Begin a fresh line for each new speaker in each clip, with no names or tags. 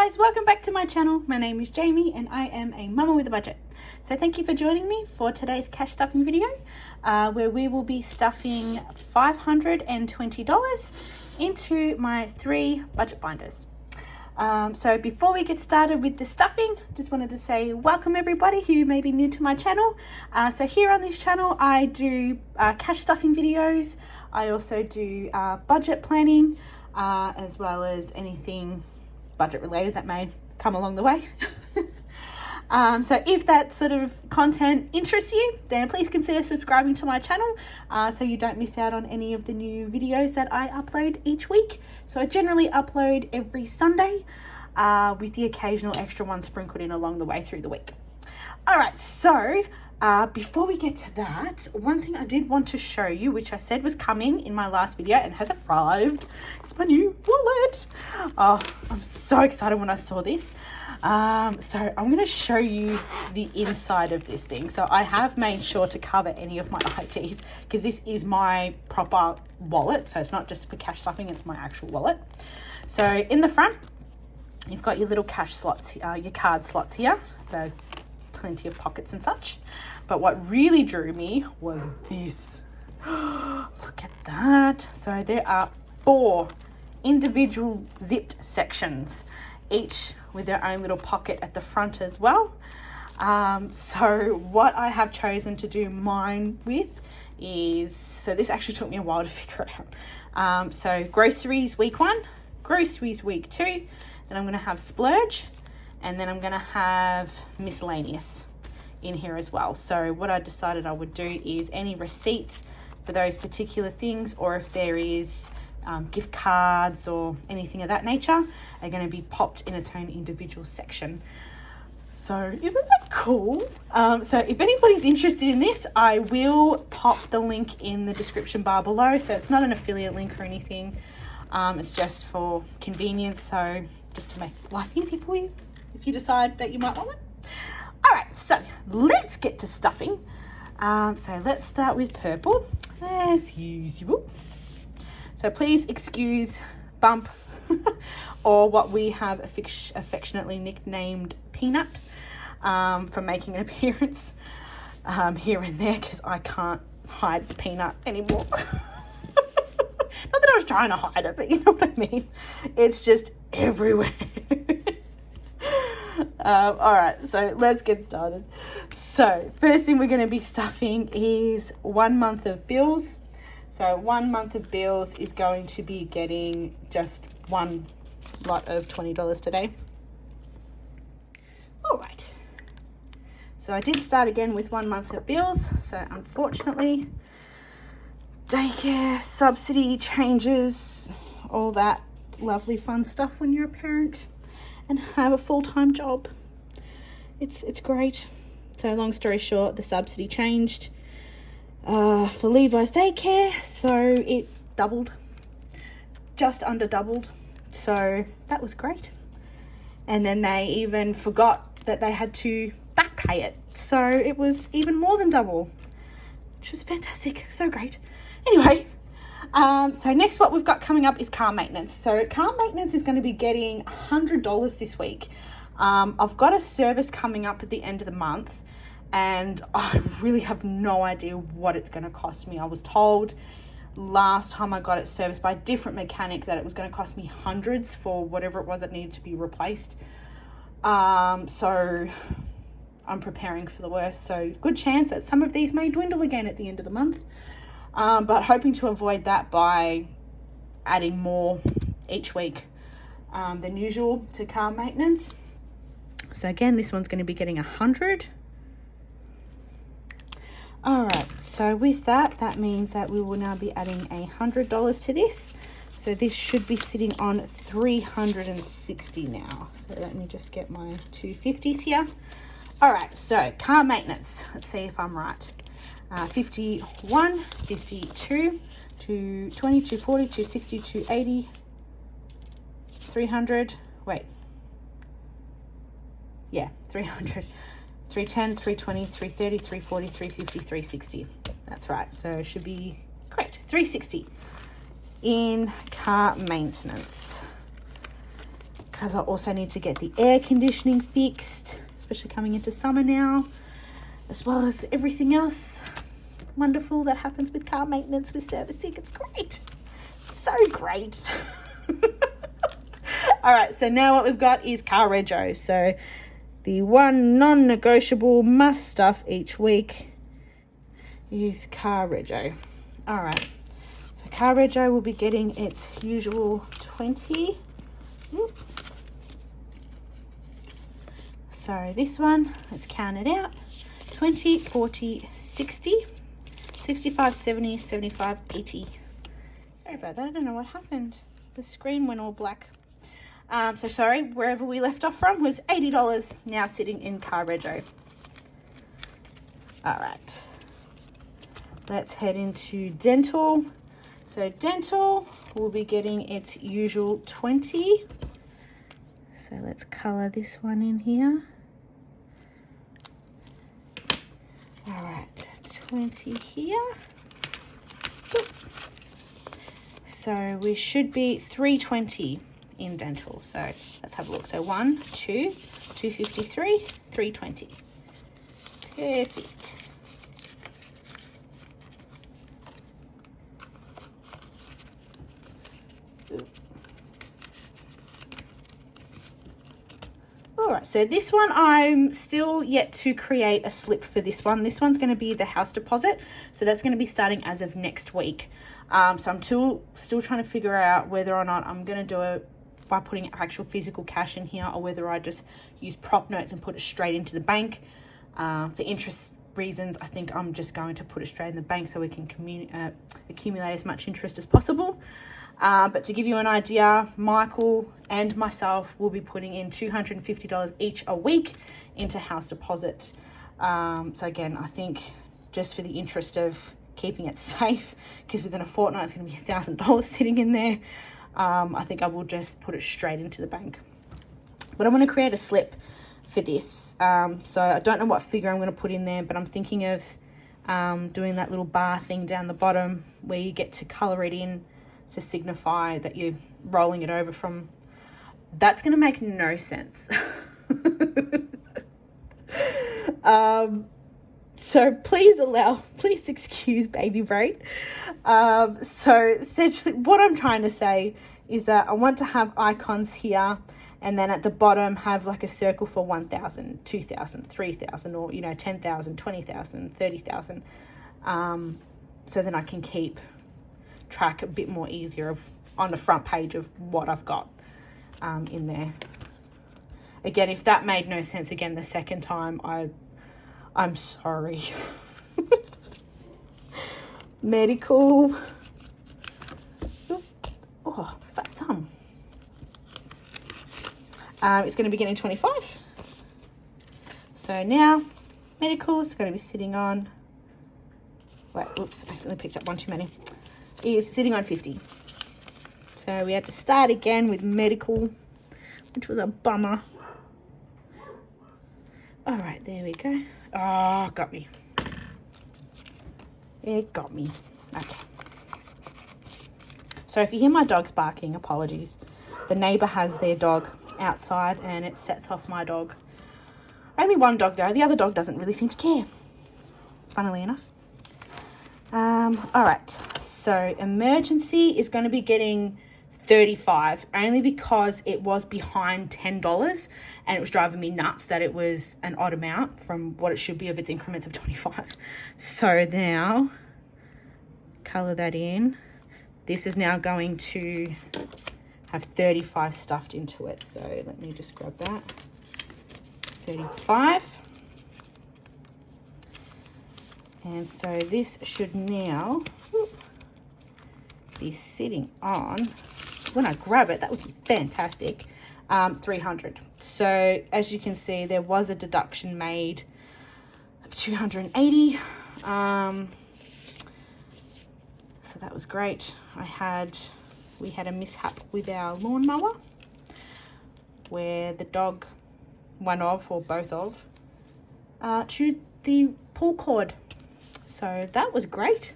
guys, welcome back to my channel. My name is Jayme and I am a mama with a budget. So thank you for joining me for today's cash stuffing video where we will be stuffing $520 into my 3 budget binders. So before we get started with the stuffing, just wanted to say welcome everybody who may be new to my channel. So here on this channel I do cash stuffing videos. I also do budget planning as well as anything budget related that may come along the way. So if that sort of content interests you, then please consider subscribing to my channel so you don't miss out on any of the new videos that I upload each week. So I generally upload every Sunday with the occasional extra one sprinkled in along the way through the week. All right, so before we get to that, one thing I did want to show you, which I said was coming in my last video and has arrived, it's my new wallet. Oh, I'm so excited when I saw this. So I'm going to show you the inside of this thing. So I have made sure to cover any of my IDs because this is my proper wallet. So it's not just for cash stuffing, it's my actual wallet. So in the front, you've got your little cash slots, your card slots here. So plenty of pockets and such. But what really drew me was this. Look at that. So there are 4 individual zipped sections, each with their own little pocket at the front as well. So what I have chosen to do mine with is, so this actually took me a while to figure out. So groceries week 1, groceries week 2, then I'm going to have splurge, and then I'm going to have miscellaneous in here as well. So what I decided I would do is any receipts for those particular things, or if there is gift cards or anything of that nature, are going to be popped in its own individual section. So isn't that cool? So if anybody's interested in this, I will pop the link in the description bar below. So it's not an affiliate link or anything. It's just for convenience. So just to make life easy for you, if you decide that you might want it. All right, so let's get to stuffing. So let's start with purple as usual. So please excuse Bump or what we have affectionately nicknamed Peanut from making an appearance here and there, because I can't hide Peanut anymore. Not that I was trying to hide it, but you know what I mean. It's just everywhere. All right, so let's get started. So first thing we're going to be stuffing is 1 month of bills. So 1 month of bills is going to be getting just one lot of $20 today. All right. So I did start again with 1 month of bills. So unfortunately, daycare, subsidy changes, all that lovely fun stuff when you're a parent and have a full-time job. It's great. So long story short, the subsidy changed for Levi's daycare, so it doubled, just under doubled. So that was great. And then they even forgot that they had to back pay it, so it was even more than double, which was fantastic. So great. Anyway, so next what we've got coming up is car maintenance. So car maintenance is going to be getting $100 this week. I've got a service coming up at the end of the month, and I really have no idea what it's going to cost me. I was told last time I got it serviced by a different mechanic that it was going to cost me hundreds for whatever it was that needed to be replaced. So I'm preparing for the worst. So good chance that some of these may dwindle again at the end of the month. But hoping to avoid that by adding more each week than usual to car maintenance. So again, this one's going to be getting 100. All right, so with that, that means that we will now be adding $100 to this. So this should be sitting on 360 now. So let me just get my 250s here. All right, so car maintenance. Let's see if I'm right. 51, 52, 220, 240, 260, 280, 300. Wait. Yeah, 300. 310, 320, 330, 340, 350, 360. That's right. So it should be correct. 360 in car maintenance. because I also need to get the air conditioning fixed, especially coming into summer now, as well as everything else wonderful that happens with car maintenance, with servicing. It's great. So great. All right, so now what we've got is car rego. So the one non-negotiable must stuff each week is car rego. All right, so car rego will be getting its usual 20. So this one, let's count it out. 20, 40, 60, 65, 70, 75, 80. Sorry about that, I don't know what happened. The screen went all black. So sorry, wherever we left off from was $80 now sitting in car rego. All right, let's head into dental. So dental will be getting its usual 20. So let's color this one in here. All right, 20 here. So we should be 320 in dental. So let's have a look. So 1, 2, 253, 320. Perfect. All right, so this one I'm still yet to create a slip for this one. This one's going to be the house deposit. So that's going to be starting as of next week. So I'm still trying to figure out whether or not I'm going to do it by putting actual physical cash in here, or whether I just use prop notes and put it straight into the bank. For interest reasons, I think I'm just going to put it straight in the bank so we can accumulate as much interest as possible. But to give you an idea, Michael and myself will be putting in $250 each a week into house deposit. So again, I think just for the interest of keeping it safe, because within a fortnight it's going to be $1,000 sitting in there, I think I will just put it straight into the bank. But I'm going to create a slip for this. So I don't know what figure I'm going to put in there, but I'm thinking of doing that little bar thing down the bottom where you get to color it in to signify that you're rolling it over from. That's going to make no sense. So please excuse baby brain. So essentially what I'm trying to say is that I want to have icons here, and then at the bottom have like a circle for 1,000, 2,000, 3,000, or 10,000, 20,000, 30,000. So then I can keep track a bit more easier of on the front page of what I've got in there. Again, if that made no sense again the second time, I'm sorry. Medical. Oh, fat thumb. It's going to be getting 25. So now medical is going to be sitting on, wait, oops, I accidentally picked up one too many. Is sitting on 50. So we had to start again with medical, which was a bummer. All right, there we go. Oh, got me. It got me. Okay. So if you hear my dogs barking, apologies. The neighbour has their dog outside and it sets off my dog. Only one dog though. The other dog doesn't really seem to care, funnily enough. All right. So emergency is going to be getting 35 only because it was behind $10 and it was driving me nuts that it was an odd amount from what it should be of its increments of 25. So now color that in. This is now going to have 35 stuffed into it. So let me just grab that. 35. And so this should now be sitting on, when I grab it, that would be fantastic, 300. So as you can see, there was a deduction made of 280. So that was great. We had a mishap with our lawnmower where the dog, one of or both of, chewed the pull cord. So that was great.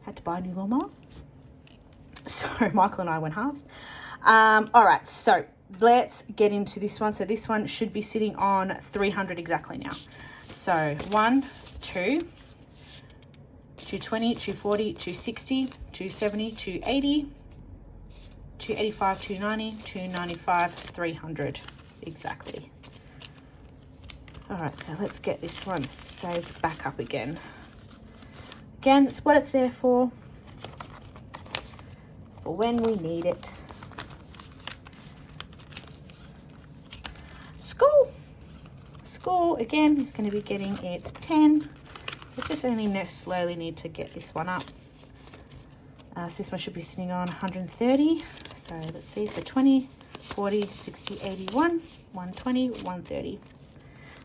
Had to buy a new lawnmower. So Michael and I went halves. All right, so let's get into this one. So this one should be sitting on 300 exactly now. So 1, 2, 220, 240, 260, 270, 280, 285, 290, 295, 300 exactly. All right, so let's get this one saved back up again. Again, it's what it's there for when we need it. School again is going to be getting its 10. So just only slowly need to get this one up. So this one should be sitting on 130. So let's see, so 20, 40, 60, 81, 120, 130.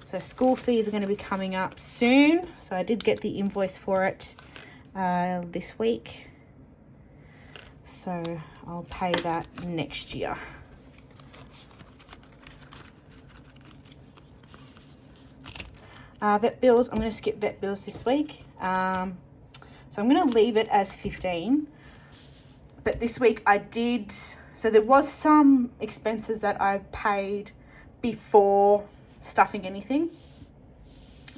So school fees are going to be coming up soon. So I did get the invoice for it this week. So I'll pay that next year. Vet bills, I'm going to skip vet bills this week. So I'm going to leave it as 15. But this week I did, so there was some expenses that I paid before stuffing anything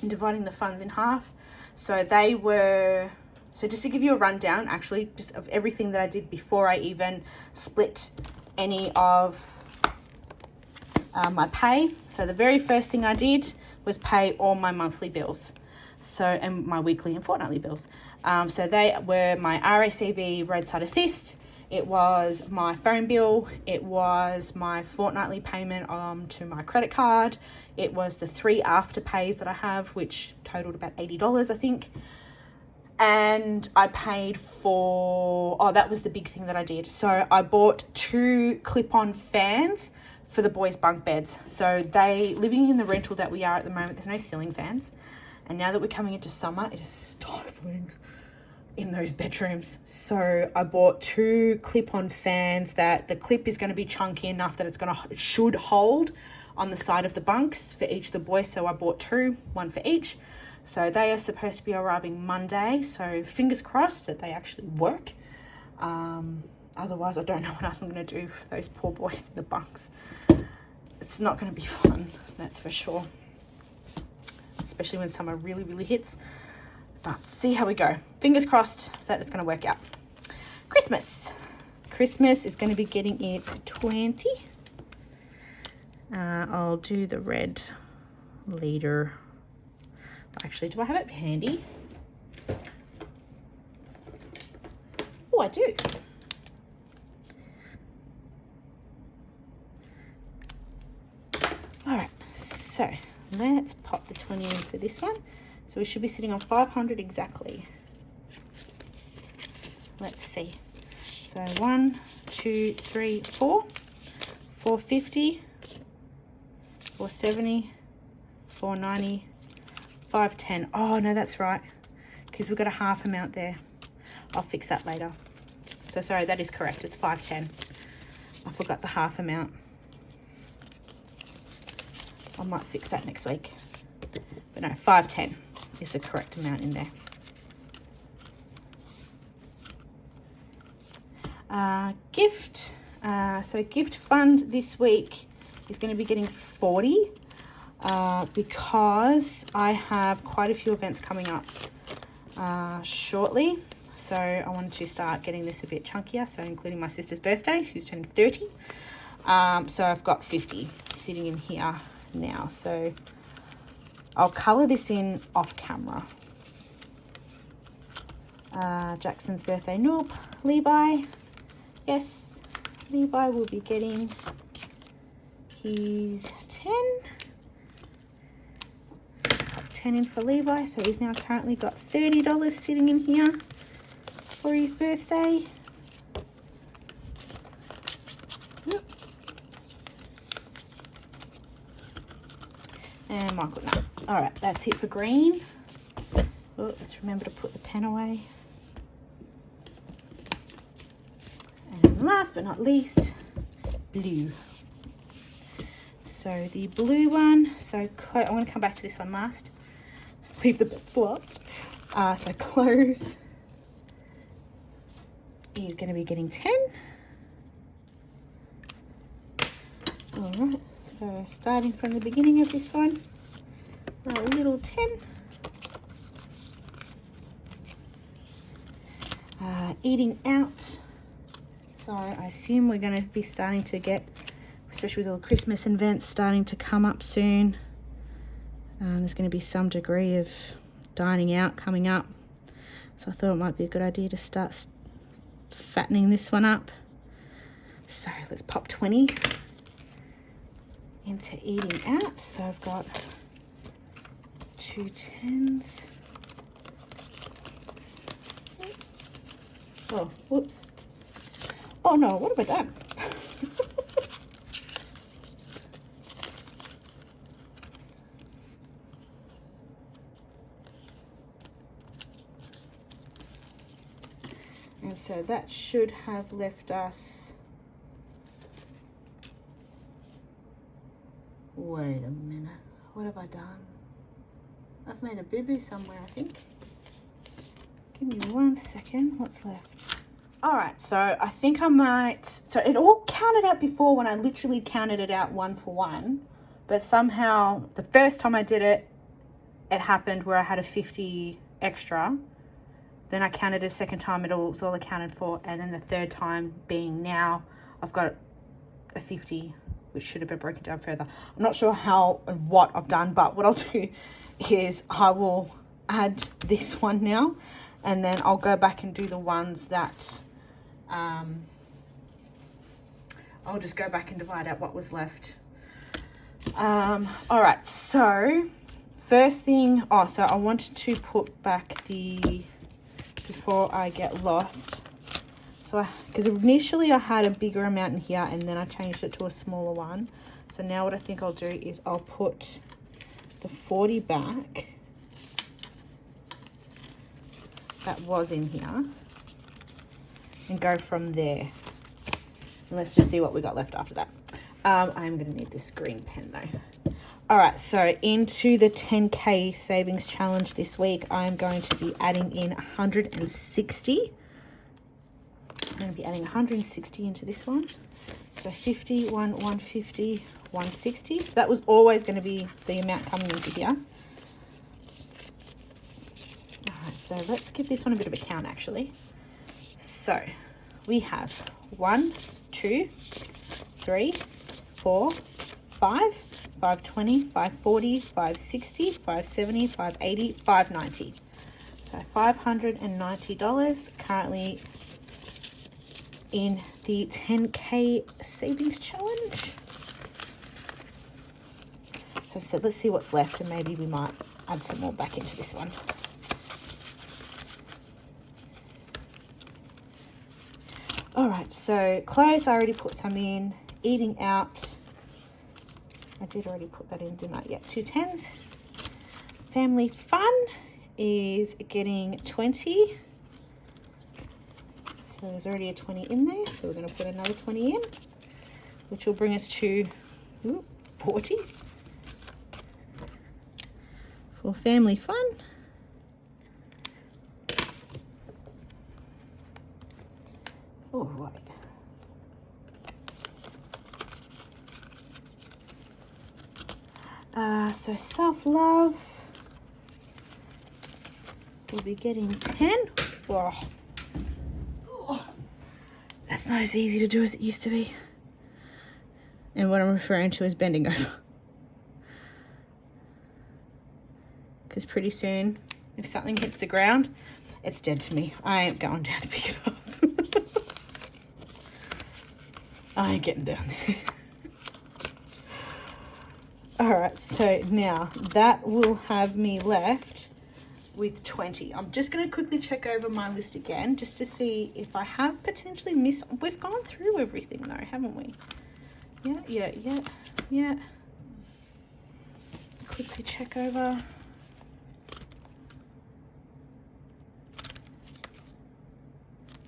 and dividing the funds in half. So they were, so just to give you a rundown actually, just of everything that I did before I even split any of my pay. So the very first thing I did was pay all my monthly bills, so, and my weekly and fortnightly bills. So they were my RACV roadside assist, it was my phone bill, it was my fortnightly payment to my credit card, it was the 3 afterpays that I have, which totaled about $80 I think, and I paid for, oh, that was the big thing that I did. So I bought 2 clip-on fans for the boys' bunk beds. So they, living in the rental that we are at the moment, there's no ceiling fans. And now that we're coming into summer, it is stifling in those bedrooms. So I bought 2 clip-on fans that the clip is going to be chunky enough that it should hold on the side of the bunks for each of the boys. So I bought 2, 1 for each. So they are supposed to be arriving Monday. So fingers crossed that they actually work. Otherwise, I don't know what else I'm going to do for those poor boys in the bunks. It's not going to be fun, that's for sure. Especially when summer really, really hits. But see how we go. Fingers crossed that it's going to work out. Christmas. Christmas is going to be getting its 20. I'll do the red leader. Actually, do I have it handy? Oh, I do. All right, so let's pop the 20 in for this one. So we should be sitting on 500 exactly. Let's see. So 1, 2, 3, 4, 450, 470, 490, 510. Oh no, that's right, because we've got a half amount there. I'll fix that later. So sorry, that is correct. It's 510. I forgot the half amount. I might fix that next week. But no, 510 is the correct amount in there. Gift. So gift fund this week is going to be getting 40 because I have quite a few events coming up shortly. So I wanted to start getting this a bit chunkier. So including my sister's birthday, she's turning 30. So I've got 50 sitting in here now. So I'll colour this in off camera. Jackson's birthday, nope. Levi, yes, Levi will be getting his 10. So pop 10 in for Levi, so he's now currently got $30 sitting in here for his birthday. Yep. And Michael, no. All right, that's it for green. Oh, let's remember to put the pen away. And last but not least, blue. So the blue one, so I'm going to come back to this one last. Leave the bits for last. So clothes is going to be getting 10. Alright, so starting from the beginning of this one, a little 10. Eating out. So I assume we're going to be starting to get, especially with all the Christmas events starting to come up soon. There's going to be some degree of dining out coming up. So I thought it might be a good idea to start fattening this one up. So let's pop 20 into eating out. So I've got 2 10s. Oh, whoops. Oh no, what have I done? And so that should have left us, wait a minute, what have I done? I've made a boo-boo somewhere, I think. Give me 1 second, what's left? All right, so I think I might, so it all counted out before when I literally counted it out 1 for 1, but somehow the first time I did it, it happened where I had a 50 extra. Then I counted a second time, it was all accounted for, and then the third time being now, I've got a 50, which should have been broken down further. I'm not sure how and what I've done, but what I'll do is I will add this one now, and then I'll go back and do the ones that, I'll just go back and divide out what was left. All right, so first thing, so I wanted to put back the, before I get lost, so because initially I had a bigger amount in here and then I changed it to a smaller one. So now what I think I'll do is I'll put the 40 back that was in here and go from there. And let's just see what we got left after that. I'm going to need this green pen though. All right, so into the 10K savings challenge this week, I'm going to be adding in 160. I'm going to be adding 160 into this one. So 50, 150, 160. So that was always going to be the amount coming into here. All right, so let's give this one a bit of a count actually. So we have 1, 2, 3, 4, 5, 520, 540, 560, 570, 580, 590. So $590 currently in the 10K savings challenge. So let's see what's left and maybe we might add some more back into this one. All right, so clothes, I already put some in. Eating out, I did already put that in, didn't I? Yeah, 2 10s. Family fun is getting 20. So there's already a 20 in there. So we're going to put another 20 in, which will bring us to 40 for family fun. All right. So self-love, we'll be getting 10. Whoa. Oh, that's not as easy to do as it used to be. And what I'm referring to is bending over. Because pretty soon, if something hits the ground, it's dead to me. I ain't going down to pick it up. I ain't getting down there. All right, so now that will have me left with 20. I'm just going to quickly check over my list again just to see if I have potentially missed. We've gone through everything though, haven't we? Yeah. Quickly check over.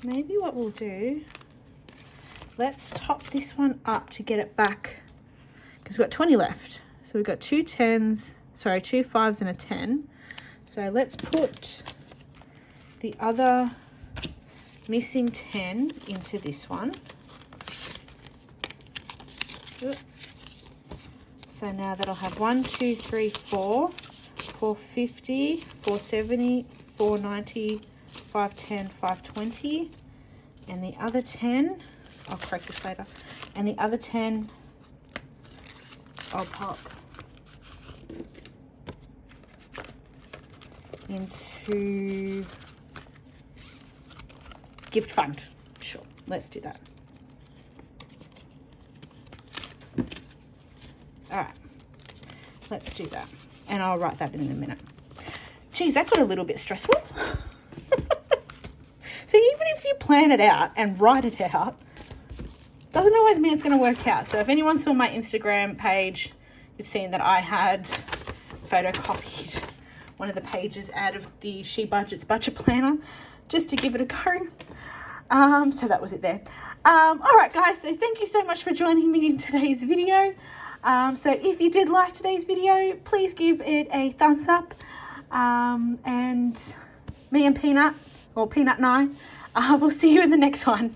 Maybe what we'll do, let's top this one up to get it back because we've got 20 left. So we've got 2 10s, sorry, 2 5s and a 10. So let's put the other missing 10 into this one. So now that'll have 1, 2, 3, 4, 450, 470, 490, 510, 520, and the other 10, I'll correct this later, and the other 10 I'll pop into gift fund. Sure, let's do that. All right, let's do that. And I'll write that in a minute. Geez, that got a little bit stressful. So even if you plan it out and write it out, doesn't always mean it's going to work out. So if anyone saw my Instagram page, you've seen that I had photocopied one of the pages out of the She Budgets budget planner just to give it a go. So that was it there. All right, guys. So thank you so much for joining me in today's video. So if you did like today's video, please give it a thumbs up. And me and Peanut, or Peanut and I, will see you in the next one.